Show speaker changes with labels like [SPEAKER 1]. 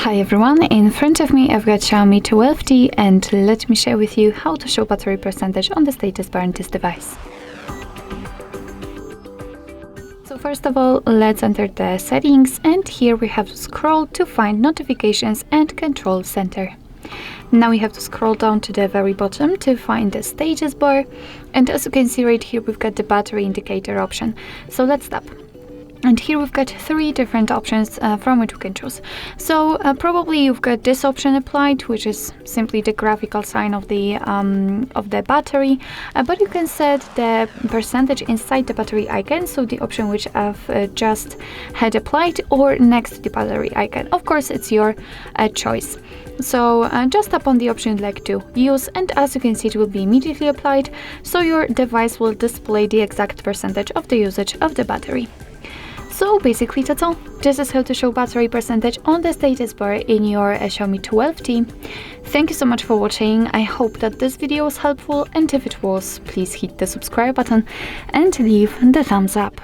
[SPEAKER 1] Hi everyone, in front of me I've got Xiaomi 12T and let me share with you how to show battery percentage on the status bar on this device. So first of all, let's enter the settings, and here we have to scroll to find notifications and control center. Now we have to scroll down to the very bottom to find the status bar, and as you can see right here we've got the battery indicator option. So let's tap. And here we've got three different options from which we can choose. So probably you've got this option applied, which is simply the graphical sign of the battery, but you can set the percentage inside the battery icon, so the option which I've just had applied, or next to the battery icon. Of course, it's your choice. So just tap on the option you'd like to use, and as you can see it will be immediately applied, so your device will display the exact percentage of the usage of the battery. So basically that's all. This is how to show battery percentage on the status bar in your Xiaomi 12T. Thank you so much for watching. I hope that this video was helpful, and if it was, please hit the subscribe button and leave the thumbs up.